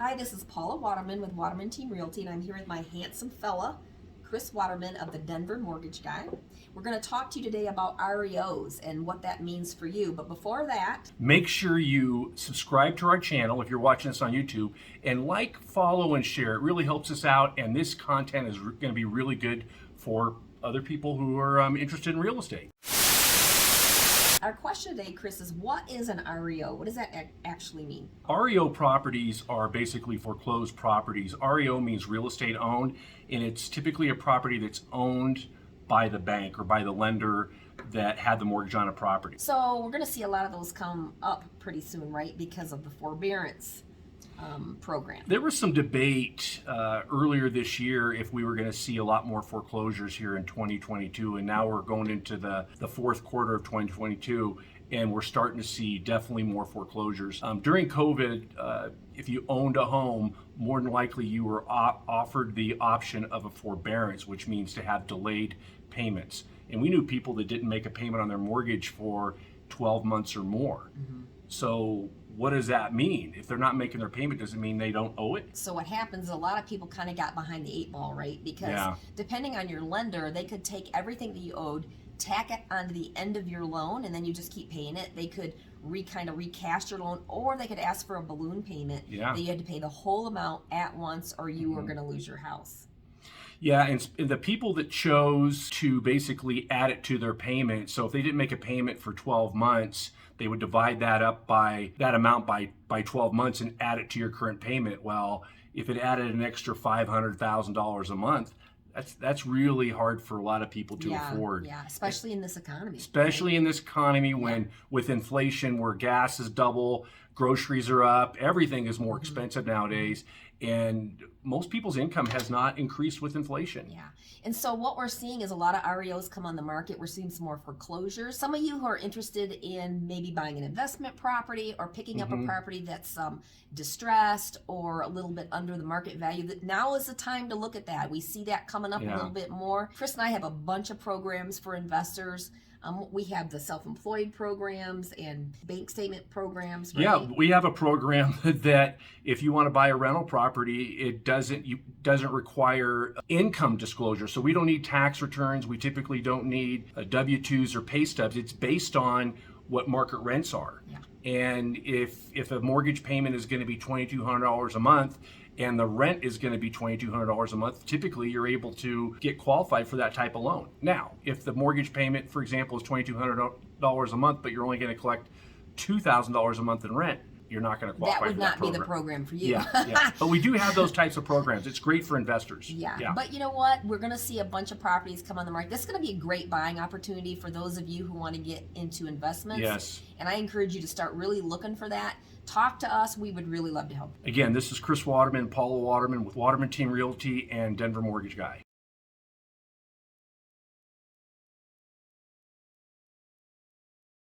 Hi, this is Paula Waterman with Waterman Team Realty, and I'm here with my handsome fella, Chris Waterman of the Denver Mortgage Guy. We're going to talk to you today about REOs and what that means for you. But before that, make sure you subscribe to our channel if you're watching this on YouTube, and like, follow, and share. It really helps us out, and this content is going to be really good for other people who are interested in real estate. our question today, Chris, is what is an REO? What does that actually mean? REO properties are basically foreclosed properties. REO means real estate owned, and it's typically a property that's owned by the bank or by the lender that had the mortgage on a property. So we're going to see a lot of those come up pretty soon, right? Because of the forbearance program. There was some debate earlier this year if we were going to see a lot more foreclosures here in 2022, and now we're going into the fourth quarter of 2022, and we're starting to see definitely more foreclosures. During COVID, if you owned a home, more than likely you were offered the option of a forbearance, which means to have delayed payments. And we knew people that didn't make a payment on their mortgage for 12 months or more. Mm-hmm. So what does that mean? If they're not making their payment, does it mean they don't owe it? So what happens is a lot of people kind of got behind the eight ball, right? Because depending on your lender, they could take everything that you owed, tack it onto the end of your loan, and then you just keep paying it. They could kind of recast your loan, or they could ask for a balloon payment that you had to pay the whole amount at once, or you were going to lose your house. Yeah, and the people that chose to basically add it to their payment, so if they didn't make a payment for 12 months, they would divide that up by that amount by 12 months and add it to your current payment. Well, if it added an extra $500,000 a month, that's really hard for a lot of people to afford. Yeah, especially in this economy. Especially in this economy when with inflation, where gas is double, groceries are up, everything is more expensive nowadays, and most people's income has not increased with inflation. Yeah, and so what we're seeing is a lot of REOs come on the market. We're seeing some more foreclosures. Some of you who are interested in maybe buying an investment property or picking up a property that's distressed or a little bit under the market value, that now is the time to look at that. We see that coming up a little bit more. Chris and I have a bunch of programs for investors. We have the self-employed programs and bank statement programs. Right? Yeah, we have a program that if you want to buy a rental property, it doesn't require income disclosure. So we don't need tax returns. We typically don't need W-2s or pay stubs. It's based on what market rents are. Yeah. And if a mortgage payment is going to be $2,200 a month, and the rent is going to be $2,200 a month, typically you're able to get qualified for that type of loan. Now, if the mortgage payment, for example, is $2,200 a month, but you're only going to collect $2,000 a month in rent, you're not going to qualify for that program. That would not be the program for you. Yeah. But we do have those types of programs. It's great for investors. Yeah. But you know what? We're going to see a bunch of properties come on the market. This is going to be a great buying opportunity for those of you who want to get into investments. Yes. And I encourage you to start really looking for that. Talk to us. We would really love to help. Again, this is Chris Waterman, Paula Waterman with Waterman Team Realty and Denver Mortgage Guy.